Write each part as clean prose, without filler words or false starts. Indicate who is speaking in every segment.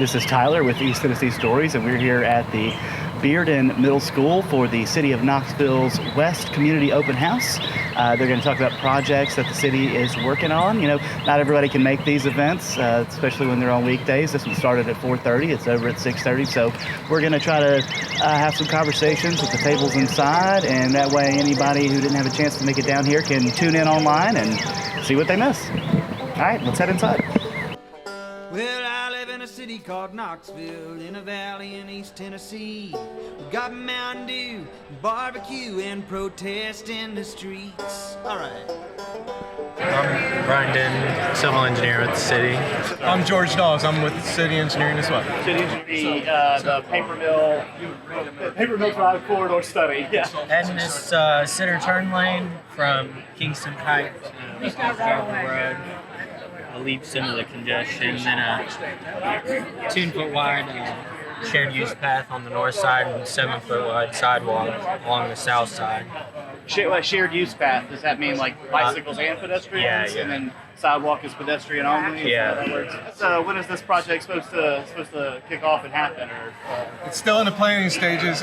Speaker 1: This is Tyler with East Tennessee Stories, and we're here at the Bearden Middle School for the City of Knoxville's West Community Open House. They're going to talk about projects that the city is working on. You know, not everybody can make these events, especially when they're on weekdays. This one started at 4:30. It's over at 6:30. So we're going to try to have some conversations with the tables inside, and that way anybody who didn't have a chance to make it down here can tune in online and see what they miss. All right, let's head inside.
Speaker 2: Well, I live in a city called Knoxville, in a valley in East Tennessee. We got Mountain Dew, barbecue, and protest in the streets. All right.
Speaker 3: I'm Brian Denton, civil engineer with the city.
Speaker 4: I'm George Dawes. I'm with city engineering as well.
Speaker 1: City engineering, the paper mill drive corridor study. Yeah.
Speaker 3: Heading this center turn lane from Kingston Pike to Knoxville Road. Alleviates some of the congestion, then a 10-foot wide shared use path on the north side and 7-foot wide sidewalk along the south side.
Speaker 1: Shared use path, does that mean like bicycles and pedestrians?
Speaker 3: Yeah.
Speaker 1: And then sidewalk is pedestrian only?
Speaker 3: Yeah.
Speaker 1: That works? So when is this project supposed to kick off and happen?
Speaker 4: It's still in the planning stages.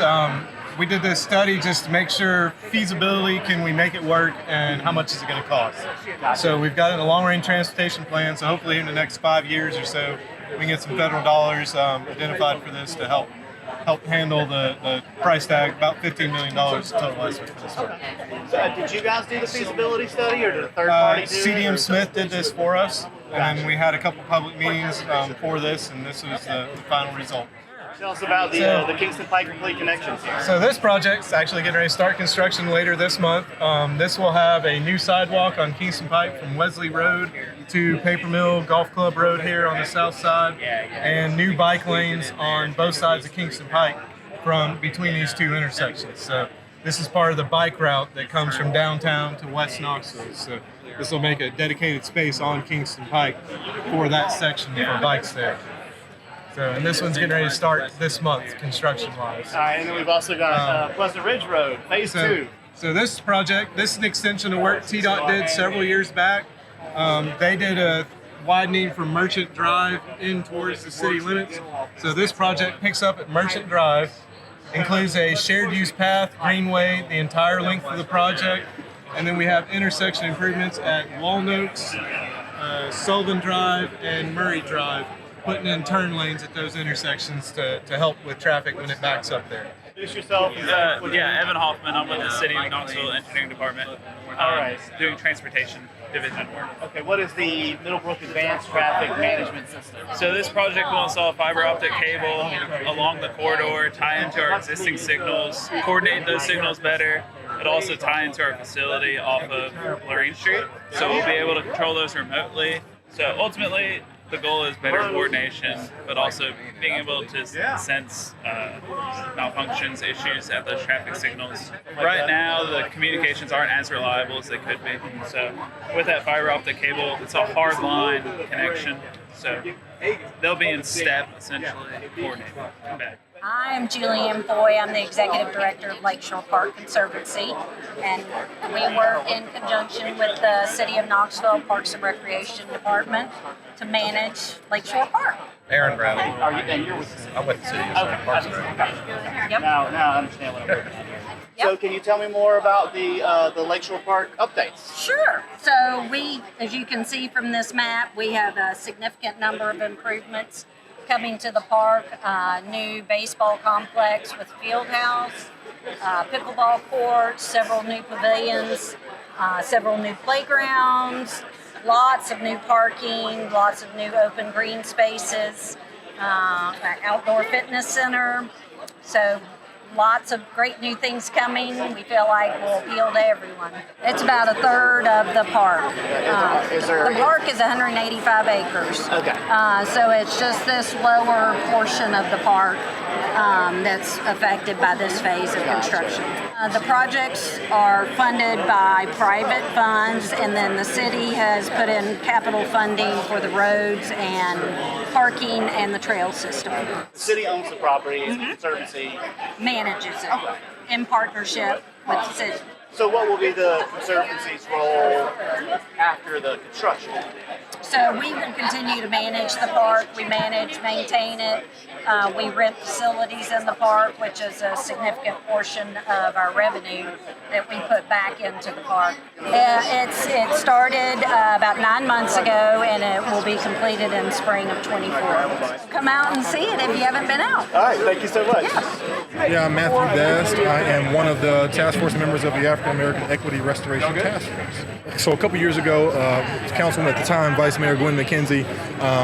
Speaker 4: We did this study just to make sure feasibility, can we make it work, and how much is it going to cost. So we've got a long-range transportation plan, so hopefully in the next 5 years or so, we can get some federal dollars identified for this to help handle the price tag, about $15 million total estimate for this work.
Speaker 1: So, did you guys do the feasibility study, or did a third party do it?
Speaker 4: CDM Smith did this for us, and then we had a couple public meetings for this, and this was the final result.
Speaker 1: Tell us about the Kingston Pike Complete Connections here.
Speaker 4: So this project's actually getting ready to start construction later this month. This will have a new sidewalk on Kingston Pike from Wesley Road to Paper Mill Golf Club Road here on the south side, and new bike lanes on both sides of Kingston Pike from between these two intersections. So this is part of the bike route that comes from downtown to West Knoxville. So this will make a dedicated space on Kingston Pike for that section for bikes there. So, and this one's getting ready to start this month, construction-wise.
Speaker 1: All right, and then we've also got Pleasant Ridge Road, Phase 2.
Speaker 4: So this project, this is an extension of work TDOT did several years back. They did a widening from Merchant Drive in towards the city limits. So this project picks up at Merchant Drive, includes a shared use path, Greenway, the entire length of the project, and then we have intersection improvements at Walnotes, Sullivan Drive, and Murray Drive, putting in turn lanes at those intersections to help with traffic when it backs up there.
Speaker 1: Introduce yourself.
Speaker 5: Evan Hoffman. I'm with the City of Knoxville Engineering Department.
Speaker 1: All right.
Speaker 5: Doing transportation division work.
Speaker 1: Okay, what is the Middlebrook Advanced Traffic Management System?
Speaker 5: So this project will install fiber optic cable along the corridor, tie into our existing signals, coordinate those signals better. It'll also tie into our facility off of Lorraine Street, so we'll be able to control those remotely. So ultimately, the goal is better coordination, but also being able to sense malfunctions, issues at those traffic signals. Right now, the communications aren't as reliable as they could be. So with that fiber optic cable, it's a hard line connection. So they'll be in step, essentially, coordinated.
Speaker 6: Hi, I'm Julianne Foy. I'm the Executive Director of Lakeshore Park Conservancy, and we work in conjunction with the City of Knoxville Parks and Recreation Department to manage Lakeshore Park.
Speaker 3: Aaron Bradley.
Speaker 1: And you're with the city?
Speaker 3: I'm with the city. Parks and Rec.
Speaker 6: Yep.
Speaker 1: Now I understand what I'm looking at here.
Speaker 6: Yep.
Speaker 1: So can you tell me more about the Lakeshore Park updates?
Speaker 6: Sure. So we, as you can see from this map, we have a significant number of improvements coming to the park. New baseball complex with field house, pickleball courts, several new pavilions, several new playgrounds, lots of new parking, lots of new open green spaces, outdoor fitness center. So lots of great new things coming. We feel like will appeal to everyone. It's about a third of the park. The park is 185 acres.
Speaker 1: Okay.
Speaker 6: So it's just this lower portion of the park that's affected by this phase of construction. The projects are funded by private funds, and then the city has put in capital funding for the roads and parking and the trail system.
Speaker 1: The city owns the property, and the Conservancy
Speaker 6: Manages it in partnership with the city.
Speaker 1: So what will be the Conservancy's role after the construction?
Speaker 6: So we will continue to manage the park. We maintain it. We rent facilities in the park, which is a significant portion of our revenue that we put back into the park. It started about 9 months ago, and it will be completed in spring of 24. Come out and see it if you haven't been out.
Speaker 1: All right, thank you so much.
Speaker 7: Yeah, I'm Matthew Best. I am one of the task force members of the African American Equity Restoration Task Force. So a couple years ago, Councilman at the time, Vice Mayor Gwen McKenzie,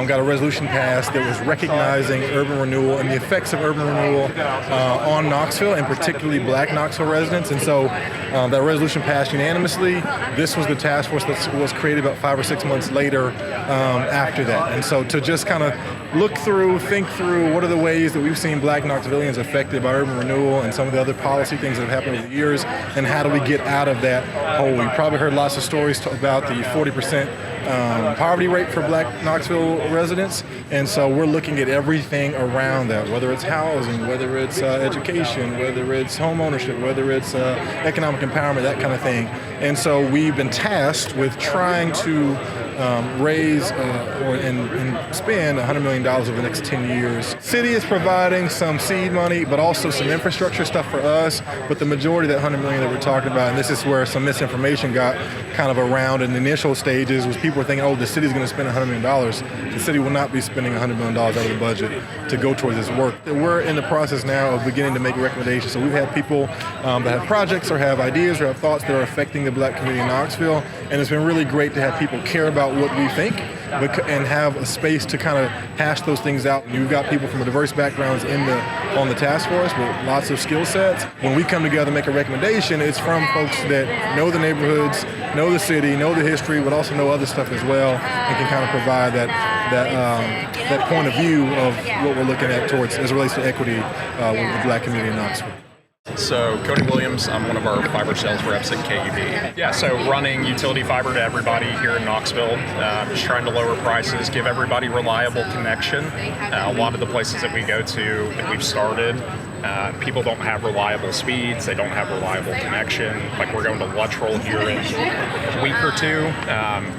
Speaker 7: got a resolution passed that was recognizing urban renewal and the effects of urban renewal on Knoxville, and particularly Black Knoxville residents. And so that resolution passed unanimously. This was the task force that was created about 5 or 6 months later after that. And so to just kind of think through what are the ways that we've seen Black Knoxvillians affected by urban renewal and some of the other policy things that have happened over the years, and how do we get out of that hole. We probably heard lots of stories about the 40% poverty rate for Black Knoxville residents, and so we're looking at everything around that, whether it's housing, whether it's education, whether it's home ownership, whether it's economic empowerment, that kind of thing. And so we've been tasked with trying to raise and spend $100 million over the next 10 years. City is providing some seed money, but also some infrastructure stuff for us. But the majority of that $100 million that we're talking about, and this is where some misinformation got kind of around in the initial stages, was people were thinking, oh, the city's going to spend $100 million. The city will not be spending $100 million out of the budget to go towards this work. We're in the process now of beginning to make recommendations. So we've had people that have projects or have ideas or have thoughts that are affecting the Black community in Knoxville, and it's been really great to have people care about what we think and have a space to kind of hash those things out. You've got people from diverse backgrounds on the task force with lots of skill sets. When we come together and make a recommendation, it's from folks that know the neighborhoods, know the city, know the history, but also know other stuff as well, and can kind of provide that point of view of what we're looking at towards as it relates to equity with the Black community in Knoxville.
Speaker 8: So Cody Williams, I'm one of our fiber sales reps at KUB. Yeah, so running utility fiber to everybody here in Knoxville, just trying to lower prices, give everybody reliable connection. A lot of the places that we go to that we've started, people don't have reliable speeds, they don't have reliable connection. Like we're going to Luttrell here in a week or two.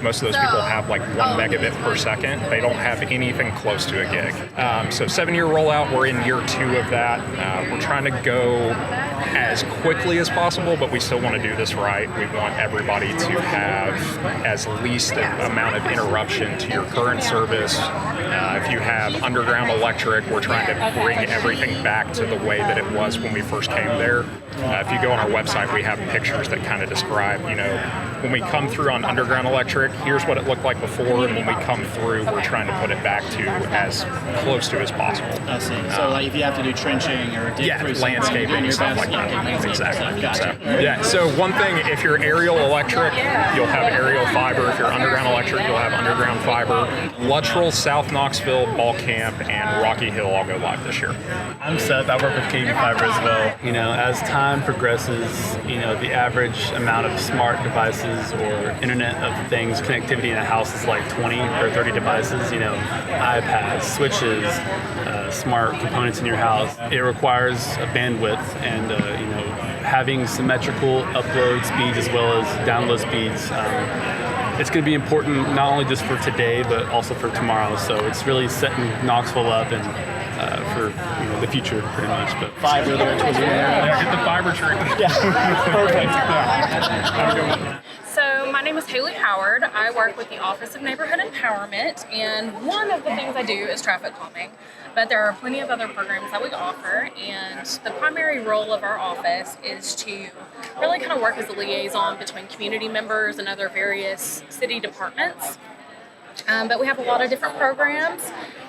Speaker 8: Most of those people have like 1 megabit per second. They don't have anything close to a gig. So 7-year rollout, we're in year 2 of that. We're trying to go as quickly as possible, but we still want to do this right. We want everybody to have as least amount of interruption to your current service. If you have underground electric, we're trying to bring everything back to the way that it was when we first came there. If you go on our website, we have pictures that kind of describe, when we come through on underground electric, here's what it looked like before, and when we come through, we're trying to put it back to as close to as possible.
Speaker 1: I see. So like if you have to do trenching or dig through
Speaker 8: landscaping and stuff like that. Exactly.
Speaker 1: Gotcha.
Speaker 8: Yeah, so one thing, if you're aerial electric, you'll have aerial fiber. If you're underground electric, you'll have underground fiber. Luttrell, South Knoxville, Ball Camp, and Rocky Hill all go live this year.
Speaker 9: I'm Seth. I work with KUB Fiber as well. As time progresses, the average amount of smart devices or Internet of Things connectivity in a house is like 20 or 30 devices. iPads, switches, smart components in your house. It requires a bandwidth and having symmetrical upload speeds as well as download speeds. It's going to be important not only just for today but also for tomorrow. So it's really setting Knoxville up and for the future pretty much. But
Speaker 1: Fiber there towards the end.
Speaker 8: Yeah, get the fiber tree.
Speaker 1: Perfect.
Speaker 10: So my name is Haley Howard. I work with the Office of Neighborhood Empowerment, and one of the things I do is traffic calming. But there are plenty of other programs that we offer, and the primary role of our office is to really kind of work as a liaison between community members and other various city departments. But we have a lot of different programs.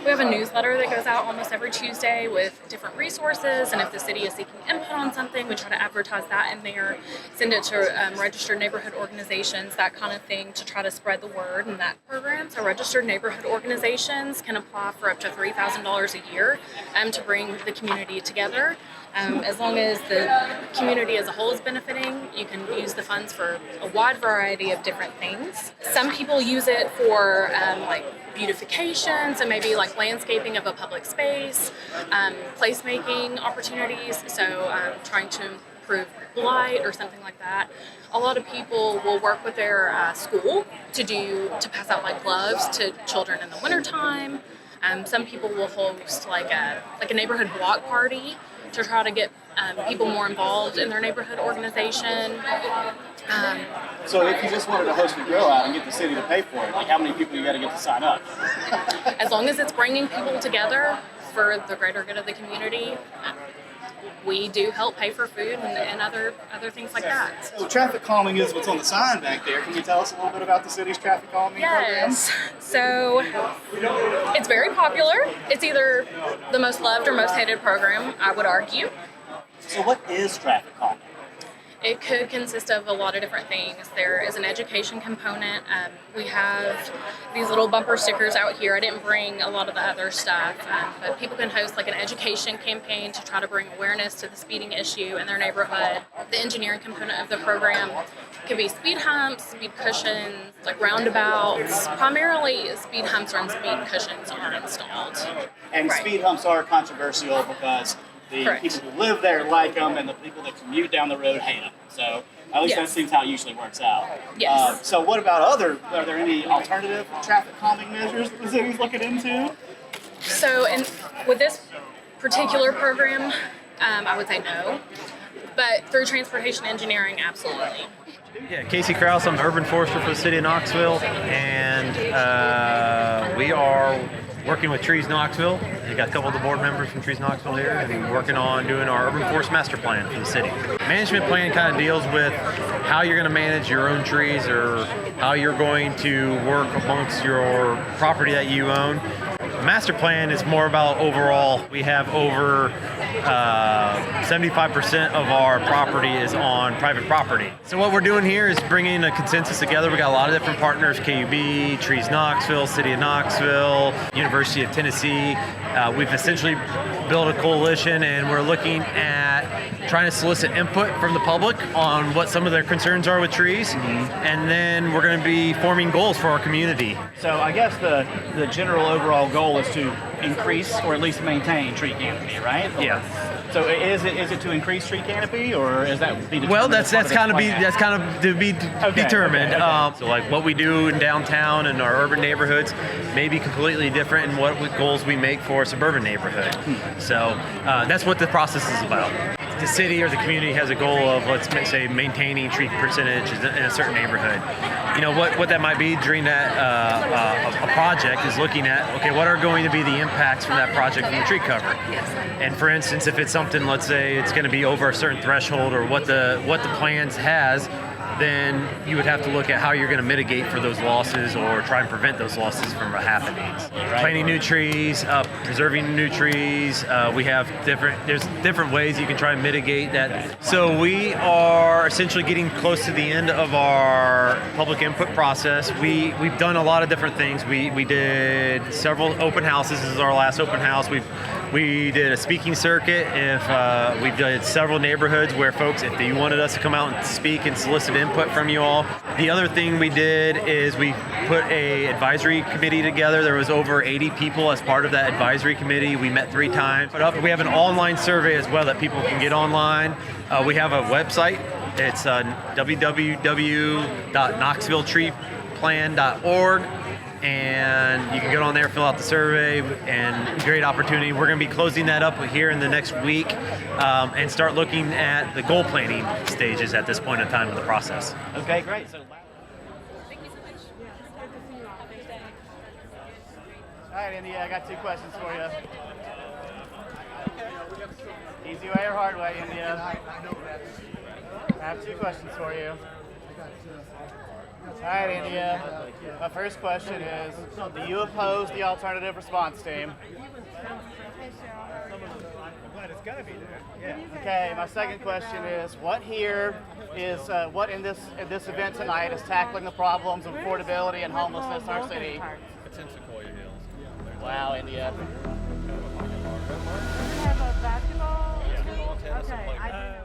Speaker 10: We have a newsletter that goes out almost every Tuesday with different resources, and if the city is seeking input on something, we try to advertise that in there, send it to registered neighborhood organizations, that kind of thing, to try to spread the word in that program. So registered neighborhood organizations can apply for up to $3,000 a year to bring the community together. As long as the community as a whole is benefiting, you can use the funds for a wide variety of different things. Some people use it for like beautification, so maybe like landscaping of a public space, placemaking opportunities, so trying to improve blight or something like that. A lot of people will work with their school to pass out like gloves to children in the wintertime. Some people will host like a neighborhood block party to try to get people more involved in their neighborhood organization.
Speaker 1: So if you just wanted to host a grill out and get the city to pay for it, like how many people you got to get to sign up?
Speaker 10: As long as it's bringing people together for the greater good of the community, we do help pay for food and other things like that.
Speaker 1: So traffic calming is what's on the sign back there. Can you tell us a little bit about the city's traffic calming program?
Speaker 10: Yes. So it's very popular. It's either the most loved or most hated program, I would argue.
Speaker 1: So what is traffic calming?
Speaker 10: It could consist of a lot of different things. There is an education component. We have these little bumper stickers out here. I didn't bring a lot of the other stuff, but people can host like an education campaign to try to bring awareness to the speeding issue in their neighborhood. The engineering component of the program could be speed humps, speed cushions, like roundabouts. Primarily, speed humps and speed cushions are installed.
Speaker 1: And
Speaker 10: Right.
Speaker 1: speed humps are controversial because the
Speaker 10: Correct.
Speaker 1: people who live there like them, and the people that commute down the road hate them. So at least that
Speaker 10: Yes.
Speaker 1: seems how it usually works out.
Speaker 10: Yes.
Speaker 1: So what about are there any alternative traffic calming measures that the city's looking into?
Speaker 10: So, with this particular program, I would say no. But through transportation engineering, absolutely.
Speaker 11: Yeah, Casey Krause, I'm the urban forester for the city of Knoxville, and we are working with Trees Knoxville. We got a couple of the board members from Trees Knoxville here, and working on doing our urban forest master plan for the city. Management plan kind of deals with how you're going to manage your own trees, or how you're going to work amongst your property that you own. The master plan is more about overall. We have over 75% of our property is on private property. So what we're doing here is bringing a consensus together. We got a lot of different partners: KUB, Trees Knoxville, City of Knoxville, University of Tennessee. We've essentially built a coalition, and we're looking at trying to solicit input from the public on what some of their concerns are with trees, and then we're going to be forming goals for our community.
Speaker 1: So I guess the general overall goal is to increase or at least maintain tree canopy, right?
Speaker 11: Yeah.
Speaker 1: So is it to increase tree canopy, or is that be determined?
Speaker 11: Well,
Speaker 1: as
Speaker 11: that's
Speaker 1: part of the
Speaker 11: kind of
Speaker 1: plan?
Speaker 11: to be determined.
Speaker 1: Okay.
Speaker 11: So like what we do in downtown and our urban neighborhoods may be completely different in what goals we make for a suburban neighborhood. So that's what the process is about. The city or the community has a goal of, let's say, maintaining tree percentage in a certain neighborhood. You know, what that might be during that a project is looking at, okay, what are going to be the impacts from that project from the tree cover? And for instance, if it's something, let's say it's going to be over a certain threshold, or what the plans has, then you would have to look at how you're going to mitigate for those losses, or try and prevent those losses from happening. Planting new trees, preserving new trees. We have there's different ways you can try and mitigate that. So we are essentially getting close to the end of our public input process. We've done a lot of different things. We did several open houses. This is our last open house. We did a speaking circuit. We did several neighborhoods where folks, if you wanted us to come out and speak and solicit input from you all. The other thing we did is we put a advisory committee together. There was over 80 people as part of that advisory committee. We met 3 times. We have an online survey as well that people can get online. We have a website. It's www.knoxvilletreeplan.org. And you can get on there, fill out the survey, and great opportunity. We're going to be closing that up here in the next week, and start looking at the goal planning stages at this point in time of the process.
Speaker 1: Okay, great. So,
Speaker 10: Thank you so much.
Speaker 1: all right, India, I got 2 questions for you. Easy way or hard way, India? I have 2 questions for you. All right, India. My first question is, do you oppose the alternative response team? Okay, my second question is, what here is what in this event tonight is tackling the problems of affordability and homelessness in our city? Wow, India.
Speaker 12: We have a basketball. Okay.